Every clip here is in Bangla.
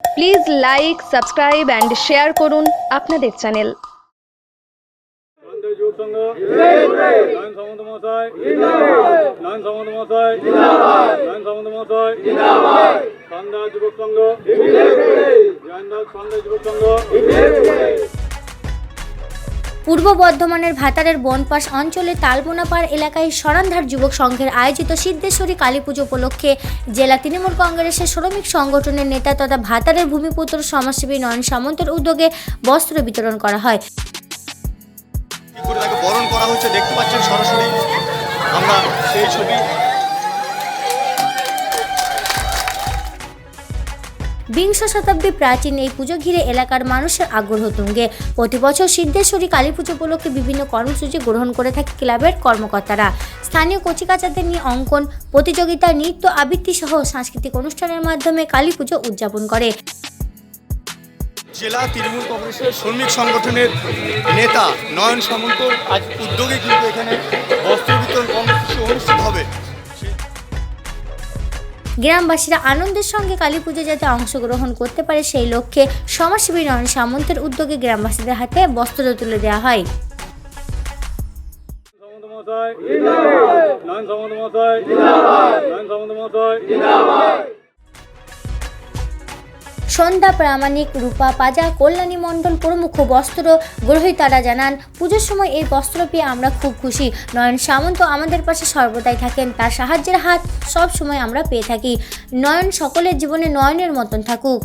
Please like, subscribe and share করুন আপনাদের চ্যানেল। পূর্ব বর্ধমানের ভাতারের বনপাস অঞ্চলের তালবোনাপাড় এলাকায় সরান্ধার যুবক সংঘের আয়োজিত সিদ্ধেশ্বরী কালী পুজো উপলক্ষে জেলা তৃণমূল কংগ্রেসের শ্রমিক সংগঠনের নেতা তথা ভাতারের ভূমিপুত্র সমাজসেবী নয়ন সামন্তের উদ্যোগে বস্ত্র বিতরণ করা হয়। কি করে তাকে বরণ করা হচ্ছে দেখতে পাচ্ছেন সরাসরি আমরা সেই ছবি। বিংশ শতাব্দী প্রাচীন এই পুজো ঘিরে এলাকার মানুষের আগ্রহ তুঙ্গে। প্রতি বছর সিদ্ধেশ্বরী কালী পুজো উপলক্ষে বিভিন্ন কর্মসূচি গ্রহণ করে থাকে ক্লাবের কর্মকর্তারা। স্থানীয় কচিকাচাদের নিয়ে অঙ্কন প্রতিযোগিতা, নৃত্য আবৃত্তি সহ সাংস্কৃতিক অনুষ্ঠানের মাধ্যমে কালী পুজো উদযাপন করে। জেলা তৃণমূল কংগ্রেসের শ্রমিক সংগঠনের নেতা নয়ন সামন্ত আজ উদ্যোগে কিন্তু এখানে বস্ত্র বিতরণ কর্মসূচি অনুষ্ঠিত হবে। গ্রামবাসীরা আনন্দের সঙ্গে কালী পুজো যাতে অংশগ্রহণ করতে পারে সেই লক্ষ্যে সমাজসেবী নয়ন সামন্তের উদ্যোগে গ্রামবাসীদের হাতে বস্ত্র তুলে দেওয়া হয়। সন্ধ্যা প্রামাণিক, রূপা পাজা, কল্যাণী মণ্ডল প্রমুখ বস্ত্র গ্রহীতারা জানান, পুজোর সময় এই বস্ত্র পেয়ে আমরা খুব খুশি। নয়ন সামন্ত আমাদের পাশে সর্বদাই থাকেন, তার সাহায্যের হাত সব সময় আমরা পেয়ে থাকি। নয়ন সকলের জীবনে নয়নের মতন থাকুক।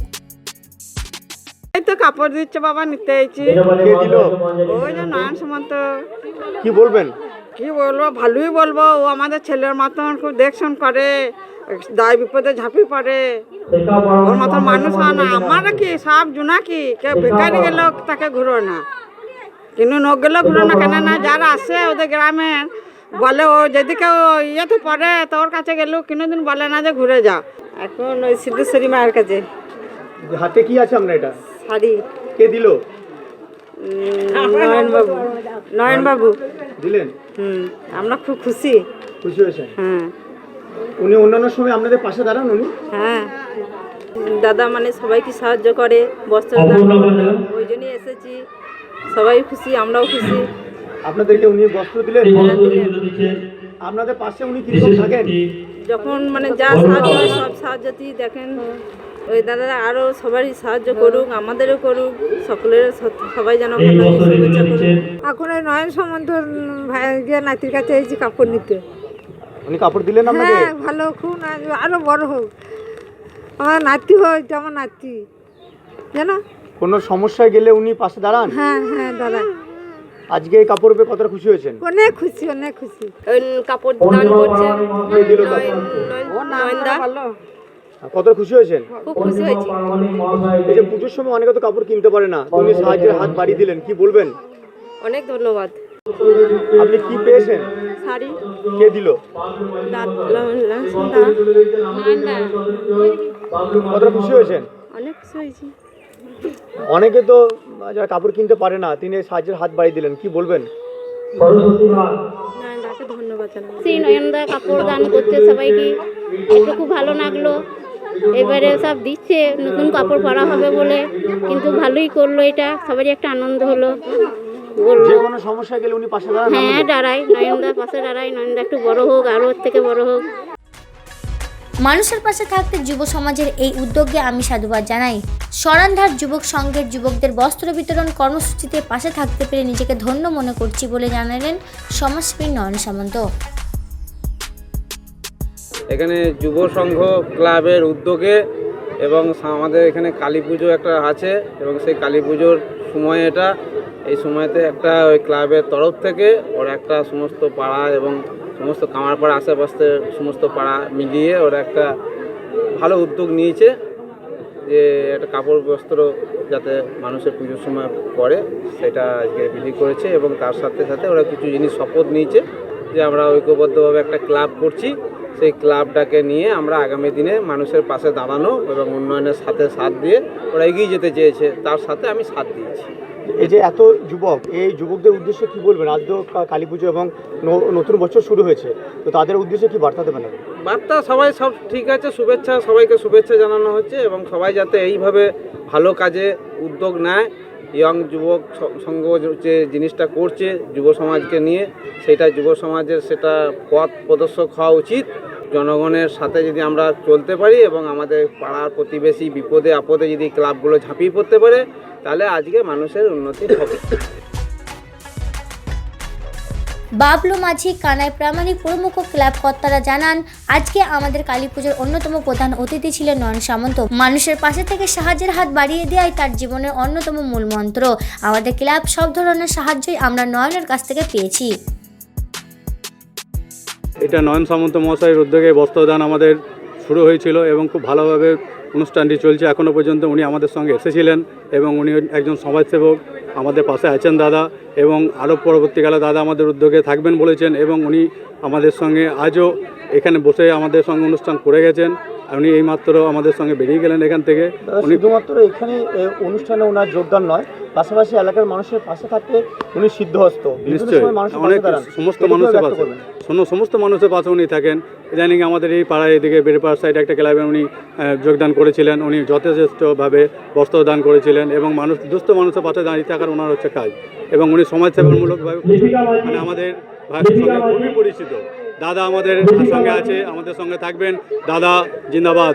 এই তো কাপড় দিচ্ছে বাবা, নিতে এসেছি। কে দিল? ওই যে নয়ন সামন্ত। কি বলবেন? কি বলবো, ভালোই বলবো। ও আমাদের ছেলের মতন খুব দেখশন করে, দায় বিপদে ঝাঁপি পড়ে। ওর মতন মানুষ হয় না। আমার কি সব জোনাকি, কেউ বেকারি গেল তাকে ঘুরো না, কিন্তু নোক গেলেও ঘুরো না। কেন না, যারা আসে ওদের গ্রামের বলে, ও যদি কেউ ইয়েতে পড়ে তো ওর কাছে গেলেও কোনোদিন বলে না যে ঘুরে যাও। এখন ওই সিদ্ধেশ্বরী মায়ের কাছে হাতে কি আছে আপনার? এটা শাড়ি। কে দিল? নয়নবাবু। নয়নবাবু দিলেন? আমরা খুব খুশি। খুশি হয়েছেন? হ্যাঁ উনি অন্যান্য সময় আপনাদের পাশে দাঁড়ান উনি? হ্যাঁ, দাদা মানে সবাইকে সাহায্য করে, বস্ত্র দান করে, ওই জন্যই এসেছি। সবাই খুশি, আমরাও খুশি। আপনাদেরকে উনি বস্ত্র দিলেন? হ্যাঁ, দিলেন। আপনাদের পাশে উনি কিরকম থাকেন? যখন মানে যা সাহায্য হয় সব সাহায্যতেই দেখেন। ওই দাদারা আরও সবারই সাহায্য করুক, আমাদেরও করুক, সকলের সবাই যেন শুভেচ্ছা করুক। এখন ওই নয়ন সামন্ত ভাইয়ের নাতির কাছে এসেছি কাপড় নিতে। উনি কাপড় দিলেন আপনাকে? হ্যাঁ, ভালো, খুব আরও বড় হোক। আমার নাতি হোক, যেমন নাতি জানো। কোনো সমস্যায় গেলে উনি পাশে দাঁড়ান? হ্যাঁ হ্যাঁ দাদা। আজকে এই কাপড় পেয়ে কতটা খুশি হয়েছেন? অনেক খুশি, অনেক খুশি। কাপড় দান করছে কে দিল কাপড়? নয়নদা, কতটা খুশি হয়েছেন? খুব খুশি হয়েছি। এই যে পুজোর সময় অনেকে তো কাপড় কিনতে পারে না, উনি সাহায্যের হাত বাড়িয়ে দিলেন, কি বলবেন? অনেক ধন্যবাদ। আপনি কি পেয়েছেন? শাড়ি। কে দিল? কতটা খুশি হয়েছেন? অনেক খুশি হয়েছি। অনেকে তো যারা কাপড় কিনতে পারে না, তিনি সাহায্যের হাত বাড়িয়ে দিলেন, কি বলবেন? নয়নদাকে ধন্যবাদ জানাই। সেই নয়নদা কাপড় দান করছে সবাইকে, এটা খুব ভালো লাগলো। এবারে সব দিচ্ছে, নতুন কাপড় পরা হবে বলে, কিন্তু ভালোই করলো। এটা সবারই একটা আনন্দ হলো। যে কোনো সমস্যা গেলে উনি পাশে দাঁড়ান? হ্যাঁ, দাঁড়াই, নয়নদার পাশে দাঁড়াই। নয়নদা একটু বড় হোক, আরও ওর থেকে বড় হোক। মানুষের পাশে থাকতে যুব সমাজের এই উদ্যোগে আমি সাধুবাদ জানাই। সরান্ধার যুবক সংঘের যুবকদের বস্ত্র বিতরণ কর্মসূচিতে পাশে থাকতে পেরে নিজেকে ধন্য মনে করছি বলে জানালেন সমাজসেবী নয়ন সামন্ত। এখানে যুব সংঘ ক্লাবের উদ্যোগে এবং আমাদের এখানে কালী পুজো একটা আছে, এবং সেই কালী পুজোর সময় এই সময়তে একটা ওই ক্লাবের তরফ থেকে ওরা একটা সমস্ত পাড়া এবং সমস্ত কামারপাড়া আশেপাশে সমস্ত পাড়া মিলিয়ে ওরা একটা ভালো উদ্যোগ নিয়েছে যে একটা কাপড় বস্ত্র যাতে মানুষের পুজোর সময় পরে, সেটা আজকে বিলি করেছে। এবং তার সাথে সাথে ওরা কিছু জিনিস শপথ নিয়েছে যে আমরা ঐক্যবদ্ধভাবে একটা ক্লাব করছি, সেই ক্লাবটাকে নিয়ে আমরা আগামী দিনে মানুষের পাশে দাঁড়ানো এবং উন্নয়নের সাথে সাথ দিয়ে ওরা এগিয়ে যেতে চেয়েছে, তার সাথে আমি সাথ দিয়েছি। এই যে এত যুবক, এই যুবকদের উদ্দেশ্যে কি বলবেন? আজ তো কালী পুজো এবং নতুন বছর শুরু হয়েছে, তো তাদের উদ্দেশ্যে কি বার্তা দেবেন? বার্তা সবাই সব ঠিক আছে, শুভেচ্ছা, সবাইকে শুভেচ্ছা জানানো হচ্ছে এবং সবাই যাতে এইভাবে ভালো কাজে উদ্যোগ নেয়। ইয়ং যুবক সংঘ যে জিনিসটা করছে যুব সমাজকে নিয়ে, সেটা যুব সমাজের সেটা পথ প্রদর্শক হওয়া উচিত। জনগণের সাথে যদি আমরা চলতে পারি এবং আমাদের পাড়ার প্রতিবেশী বিপদে আপদে যদি ক্লাবগুলো ঝাঁপিয়ে পড়তে পারে, তাহলে আজকে মানুষের উন্নতি হবে। বাবলু মাঝি, কানাই প্রামাণিক প্রমুখ ক্লাব কর্তারা জানান, আজকে আমাদের কালী পুজোর অন্যতম প্রধান অতিথি ছিলেন নয়ন সামন্ত। মানুষের পাশে থেকে সাহায্যের হাত বাড়িয়ে দেওয়াই তার জীবনের অন্যতম মূল মন্ত্র। আমাদের ক্লাব সব ধরনের সাহায্যই আমরা নয়নের কাছ থেকে পেয়েছি। এটা নয়ন সামন্ত মহাশয়ের উদ্যোগে বস্ত্রদান আমাদের শুরু হয়েছিল এবং খুব ভালোভাবে অনুষ্ঠানটি চলছে এখনও পর্যন্ত। উনি আমাদের সঙ্গে এসেছিলেন এবং উনি একজন সমাজসেবক, আমাদের পাশে আছেন দাদা, এবং আরও পরবর্তীকালে দাদা আমাদের উদ্যোগে থাকবেন বলেছেন এবং উনি আমাদের সঙ্গে আজও এখানে বসে আমাদের সঙ্গে অনুষ্ঠান করে গেছেন। উনি এইমাত্র আমাদের সঙ্গে বেরিয়ে গেলেন এখান থেকে। উনি শুধুমাত্র এখানে অনুষ্ঠানে ওনার যোগদান নয়, পাশাপাশি এলাকার মানুষের পাশে থাকতে উনি সিদ্ধহস্ত। নিশ্চয়ই অনেক সমস্ত মানুষের পাশে উনি থাকেন। ইদানিং আমাদের এই পাড়ায় এদিকে বেড়েপাড়ার সাইডে একটা ক্লাবে উনি যোগদান করেছিলেন। উনি যথেষ্টভাবে বস্ত্রদান করেছিলেন এবং দুস্থ মানুষের পাশে দাঁড়িয়ে থাকার ওনার হচ্ছে কাজ, এবং উনি সমাজসেবামূলকভাবে মানে আমাদের সঙ্গে খুবই পরিচিত। দাদা আমাদের সঙ্গে আছে, আমাদের সঙ্গে থাকবেন। দাদা জিন্দাবাদ।